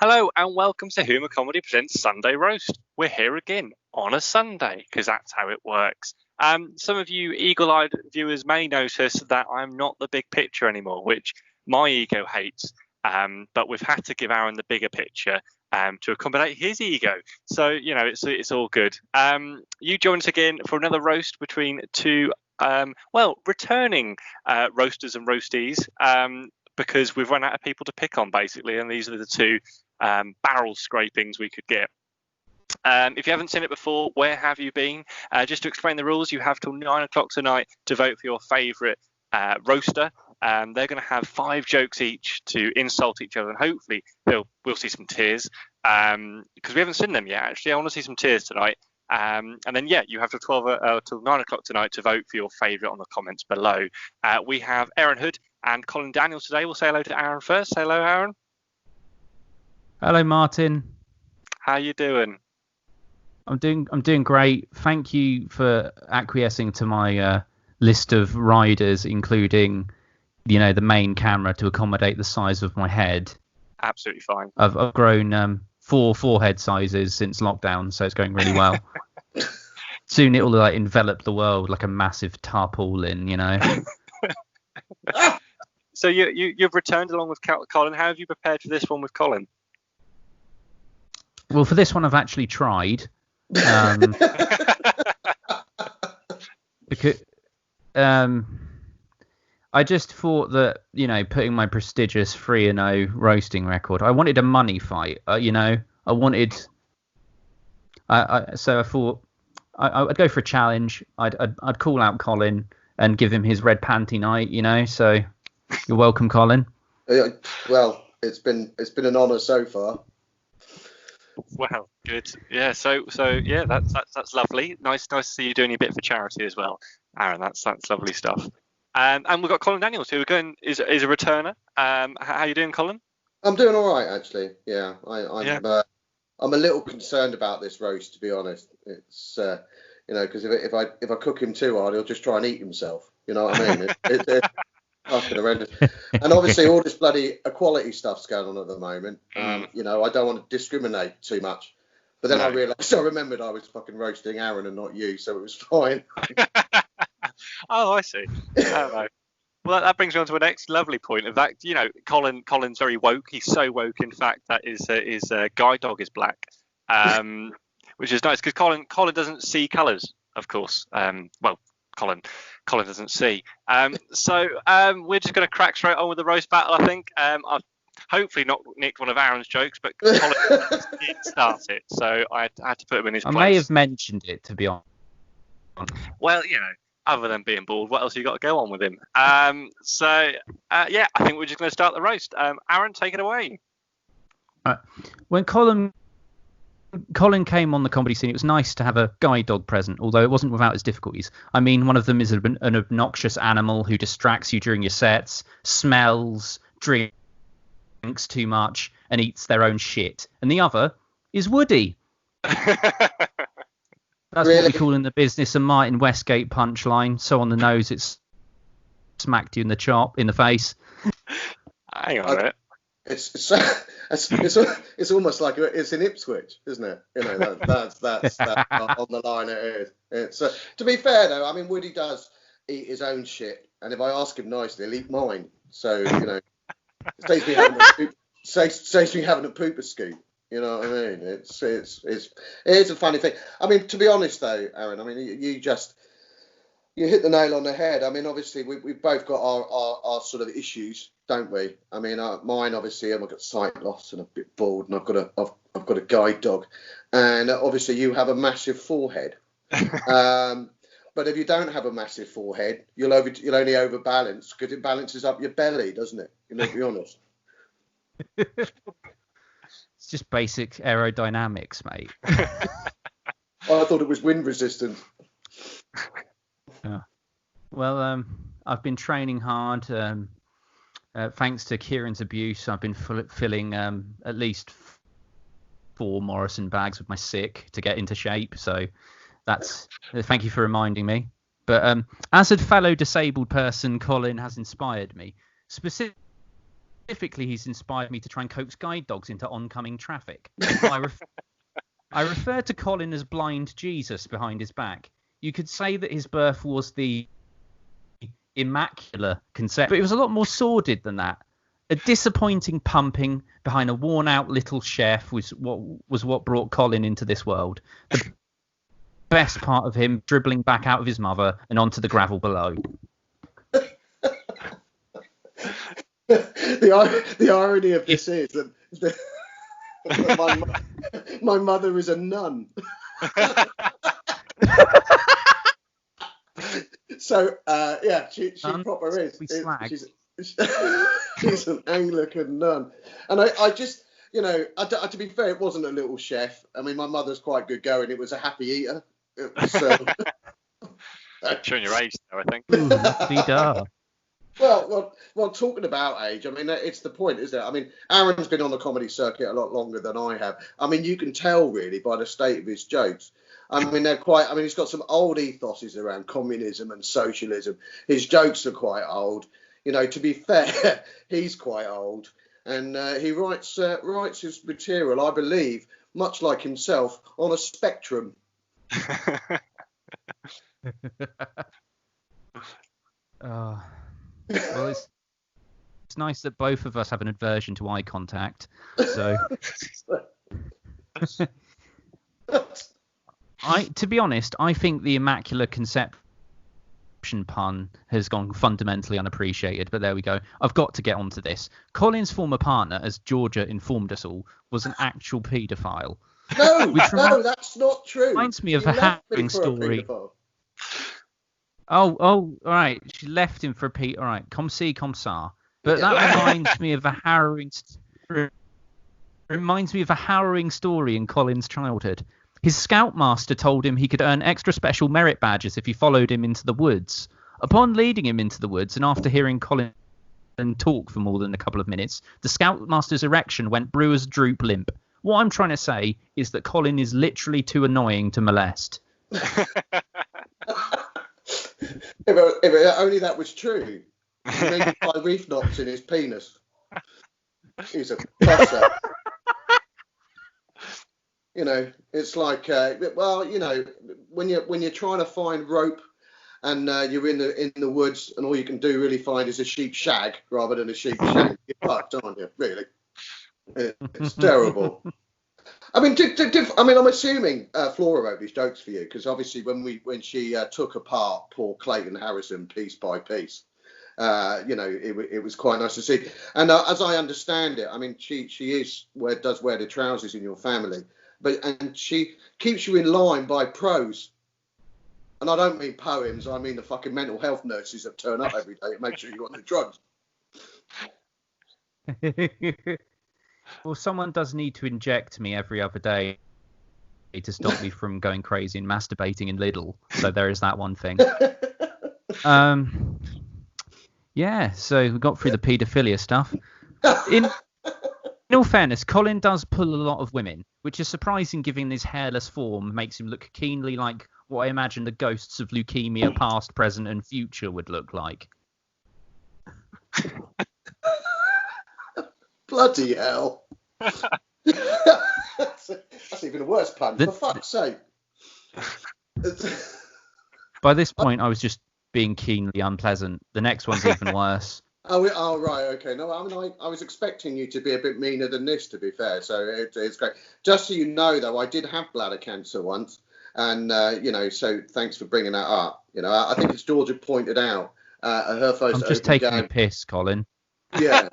Hello and welcome to Humour Comedy Presents Sunday Roast. We're here again on a Sunday because that's how it works. Some of you eagle-eyed viewers may notice that I'm not the big picture anymore, which my ego hates. But we've had to give Aaron the bigger picture to accommodate his ego. So, it's all good. You join us again for another roast between two, returning roasters and roasties. Because we've run out of people to pick on, basically, and these are the two barrel scrapings we could get. If you haven't seen it before, where have you been? Just to explain the rules, you have till 9 o'clock tonight to vote for your favourite roaster. They're going to have 5 jokes each to insult each other, and hopefully we'll see some tears because we haven't seen them yet. Actually, I want to see some tears tonight. And then, you have till 9 o'clock tonight to vote for your favourite on the comments below. We have Aaron Hood and Colin Daniels today. We'll say hello to Aaron first. Hello, Aaron. Hello, Martin. How you doing? I'm doing great. Thank you for acquiescing to my list of riders, including, the main camera to accommodate the size of my head. Absolutely fine. I've grown 4 forehead sizes since lockdown, so it's going really well. Soon it will envelop the world like a massive tarpaulin, So you've returned along with Colin. How have you prepared for this one with Colin? Well, for this one, I've actually tried. Because I just thought that, putting my prestigious 3-0 roasting record, I wanted a money fight. So I thought I'd go for a challenge. I'd call out Colin and give him his red panty night. So you're welcome, Colin. Well, it's been an honour so far. Wow, good. Yeah, so yeah, that's lovely. Nice to see you doing a bit for charity as well, Aaron. That's lovely stuff. And we've got Colin Daniels, who is a returner. How are you doing, Colin? I'm doing all right, actually. Yeah, I'm a little concerned about this roast, to be honest. It's because if I cook him too hard, he'll just try and eat himself. You know what I mean? It's fucking horrendous. And obviously, all this bloody equality stuff's going on at the moment. I don't want to discriminate too much. But then I remembered I was fucking roasting Aaron and not you, so it was fine. Oh, I see. Well, that brings me on to the next lovely point of that. Colin's very woke. He's so woke, in fact, that his guide dog is black, which is nice because Colin doesn't see colours, of course. Colin doesn't see. So we're just going to crack straight on with the roast battle, I think. I've hopefully not nicked one of Aaron's jokes, but Colin did start it, so I had to put him in his place. I may have mentioned it, to be honest. Well, other than being bald, what else have you got to go on with him? I think we're just going to start the roast. Aaron, take it away. When Colin came on the comedy scene, it was nice to have a guide dog present, although it wasn't without its difficulties. I mean, one of them is an obnoxious animal who distracts you during your sets, smells, drinks too much, and eats their own shit. And the other is Woody. That's really what we call in the business a Martin Westgate punchline. So on the nose, it's smacked you in the face. Hang on a minute. It's almost like it's in Ipswich, isn't it? That's on the line it is. It's to be fair though, I mean Woody does eat his own shit, and if I ask him nicely, he'll eat mine. So saves me having a pooper scoop. You know what I mean? It's a funny thing. I mean, to be honest though, Aaron, I mean you hit the nail on the head. I mean, obviously we've both got our sort of issues, don't we? I mean, mine obviously I've got sight loss and I'm a bit bald, and I've got a guide dog, and obviously you have a massive forehead. But if you don't have a massive forehead, you'll only overbalance because it balances up your belly, doesn't it? To be honest. It's just basic aerodynamics, mate. I thought it was wind resistant. Yeah. Well, I've been training hard. Thanks to Kieran's abuse, I've been filling at least 4 Morrison bags with my sick to get into shape. So thank you for reminding me. But as a fellow disabled person, Colin has inspired me. Specifically Specifically, he's inspired me to try and coax guide dogs into oncoming traffic. I refer to Colin as blind Jesus behind his back. You could say that his birth was the immaculate conception, but it was a lot more sordid than that. A disappointing pumping behind a worn-out little chef was what brought Colin into this world. The best part of him dribbling back out of his mother and onto the gravel below. The irony of this is that my mother is a nun. So yeah, she proper is. She's an Anglican nun, and I just, you know, to be fair, it wasn't a little chef. I mean, my mother's quite good going. It was a happy eater. It was, showing your age there, I think. Ooh, well, talking about age, I mean, it's the point, isn't it? I mean, Aaron's been on the comedy circuit a lot longer than I have. I mean, you can tell really by the state of his jokes. I mean, he's got some old ethoses around communism and socialism. His jokes are quite old. You know, to be fair, he's quite old. And he writes his material, I believe, much like himself, on a spectrum. Well, it's nice that both of us have an aversion to eye contact. So, to be honest, I think the Immaculate Conception pun has gone fundamentally unappreciated. But there we go. I've got to get onto this. Colin's former partner, as Georgia informed us all, was an actual paedophile. No, that's not true. Reminds me of a harrowing story. Oh, all right. She left him for a Pete. All right, comme ci, comme ça. But that reminds me of a harrowing story in Colin's childhood. His scoutmaster told him he could earn extra special merit badges if he followed him into the woods. Upon leading him into the woods, and after hearing Colin talk for more than a couple of minutes, the scoutmaster's erection went brewer's droop limp. What I'm trying to say is that Colin is literally too annoying to molest. If only that was true. He made 5 reef knots in his penis. He's a tosser. You know, it's like, well, you know, when you're trying to find rope and you're in the woods and all you can do really find is a sheep shag rather than a sheep shank, you're fucked, aren't you? Really, it's terrible. I mean, I'm assuming Flora wrote these jokes for you because obviously when she took apart poor Clayton Harrison piece by piece, you know, it was quite nice to see. And as I understand it, I mean, she does wear the trousers in your family, and she keeps you in line by prose. And I don't mean poems. I mean the fucking mental health nurses that turn up every day to make sure you're on the drugs. Well, someone does need to inject me every other day to stop me from going crazy and masturbating in Lidl. So there is that one thing. Yeah, so we got through the paedophilia stuff. In all fairness, Colin does pull a lot of women, which is surprising given his hairless form makes him look keenly like what I imagine the ghosts of leukemia past, present and future would look like. Bloody hell. That's even a worse pun, for fuck's sake. By this point, I was just being keenly unpleasant. The next one's even worse. Oh, right, okay. No, I mean, I was expecting you to be a bit meaner than this, to be fair, so it's great. Just so you know, though, I did have bladder cancer once, and, you know, so thanks for bringing that up. You know, I think as Georgia pointed out, her first I'm just taking a piss, Colin. Yeah.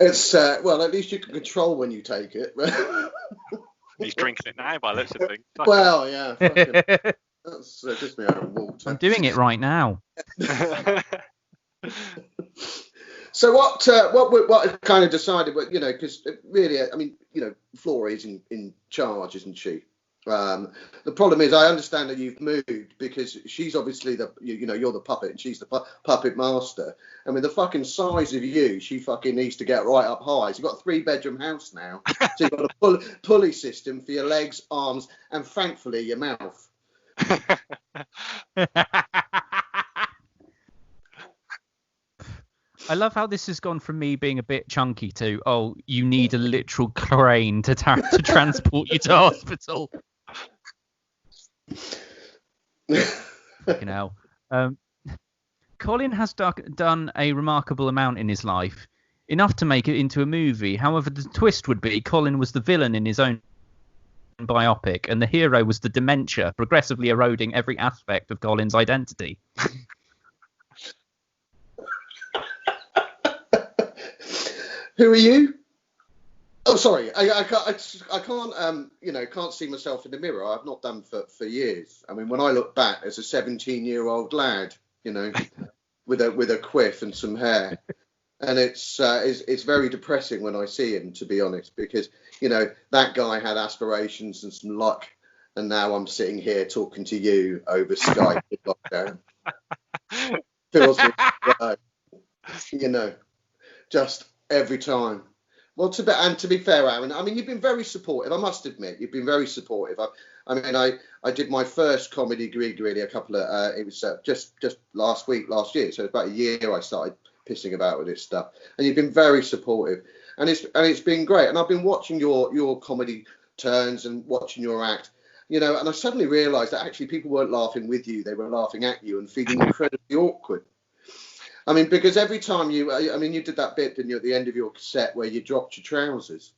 It's, well, at least you can control when you take it. He's drinking it now by the looks of things. Well, yeah. That's just me out of water. I'm doing it right now. So what I kind of decided, but you know, because really, I mean, you know, Flora is in charge, isn't she? The problem is, I understand that you've moved because she's obviously you're the puppet and she's the puppet master. I mean, the fucking size of you, she fucking needs to get right up high. So you've got a 3-bedroom house now. So you've got a pulley system for your legs, arms, and thankfully your mouth. I love how this has gone from me being a bit chunky to, oh, you need a literal crane to transport you to hospital. Fucking hell. Colin has done a remarkable amount in his life, enough to make it into a movie. However, the twist would be Colin was the villain in his own biopic, and the hero was the dementia, progressively eroding every aspect of Colin's identity. Who are you? Oh, sorry. I can't see myself in the mirror. I've not done for years. I mean, when I look back as a 17-year-old lad, with a quiff and some hair, and it's very depressing when I see him, to be honest, because that guy had aspirations and some luck, and now I'm sitting here talking to you over Skype in lockdown. Feels me, just every time. Well, to be fair, Aaron, I mean, you've been very supportive. I must admit, you've been very supportive. I did my first comedy gig really it was just last year, so about a year I started pissing about with this stuff, and you've been very supportive, and it's been great. And I've been watching your comedy turns and watching your act, and I suddenly realised that actually people weren't laughing with you; they were laughing at you and feeling incredibly awkward. I mean, because every time you did that bit, didn't you, at the end of your set where you dropped your trousers.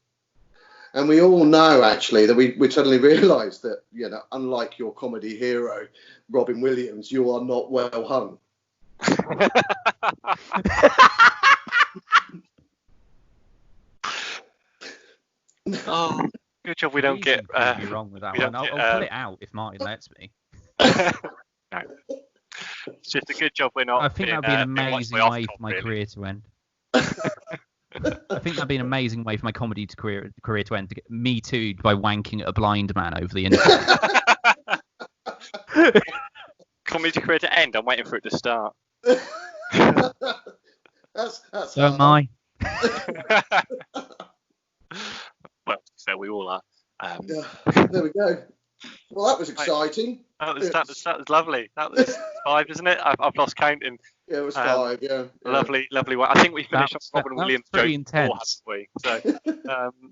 And we all know, actually, that we suddenly realised that, unlike your comedy hero, Robin Williams, you are not well hung. Oh, good job we don't get... You're wrong with that one. I'll pull it out if Martin lets me. No. It's just a good job we're not... I think that'd be an amazing way for my career to end. I think that'd be an amazing way for my comedy career to end, to get me too by wanking at a blind man over the internet. Comedy career to end? I'm waiting for it to start. that's so am I. Well, so we all are. There we go. Well, that was exciting. That was lovely. That was 5, isn't it? I've lost counting. Yeah, it was 5. Yeah. Lovely one. I think we finished on Robin Williams joke before, haven't we? So,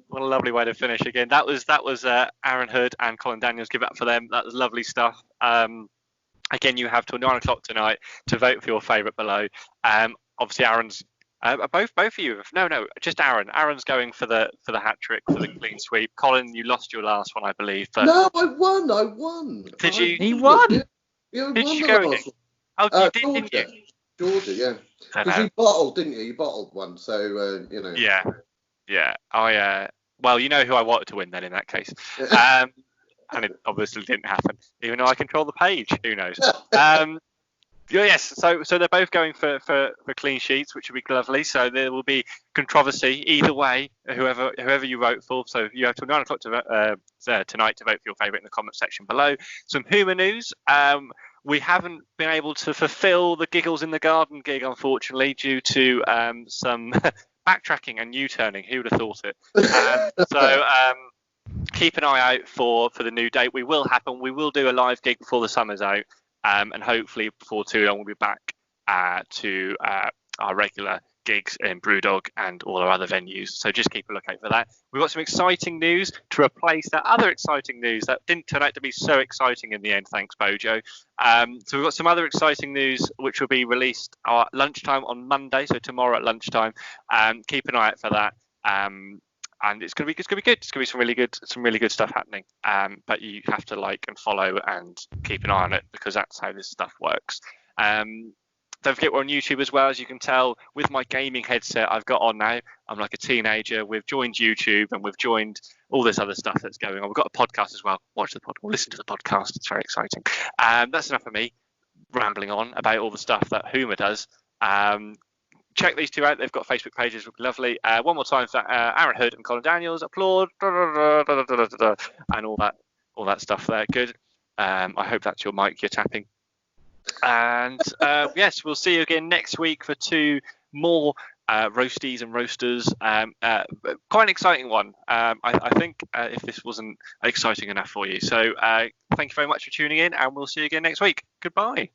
what a lovely way to finish again. That was Aaron Hood and Colin Daniels. Give it up for them. That was lovely stuff. Again, you have till 9:00 tonight to vote for your favourite below. Obviously, Aaron's. Both of you. No, just Aaron. Aaron's going for the hat trick, for the clean sweep. Colin, you lost your last one, I believe. But... No, I won. Did you? He won. Yeah, did you go again? Oh, you did, didn't you? Georgia, yeah. Because you bottled, didn't you? You bottled one, so Yeah. Well, you know who I wanted to win then in that case. And it obviously didn't happen, even though I control the page. Who knows? Yes, so they're both going for clean sheets, which would be lovely. So there will be controversy either way, whoever you vote for. So you have till 9:00 tonight to vote for your favourite in the comment section below. Some humour news. We haven't been able to fulfil the Giggles in the Garden gig, unfortunately, due to some backtracking and U-turning. Who would have thought it? So keep an eye out for the new date. We will do a live gig before the summer's out. And hopefully before too long we'll be back to our regular gigs in Brewdog and all our other venues. So just keep a lookout for that. We've got some exciting news to replace that other exciting news that didn't turn out to be so exciting in the end. Thanks, Bojo. So we've got some other exciting news which will be released at lunchtime on Monday. So tomorrow at lunchtime. Keep an eye out for that. And it's gonna be good. It's gonna be some really good stuff happening. But you have to like and follow and keep an eye on it, because that's how this stuff works. Don't forget we're on YouTube as well, as you can tell with my gaming headset I've got on now. I'm like a teenager. We've joined YouTube and we've joined all this other stuff that's going on. We've got a podcast as well. Watch the podcast, listen to the podcast. It's very exciting. That's enough of me rambling on about all the stuff that Huma does. Check these two out. They've got Facebook pages. Would be lovely. One more time for Aaron Hood and Colin Daniels. Applaud and all that stuff there. Good. I hope that's your mic you're tapping. And yes, we'll see you again next week for 2 more roasties and roasters. Quite an exciting one. I think if this wasn't exciting enough for you. So thank you very much for tuning in, and we'll see you again next week. Goodbye.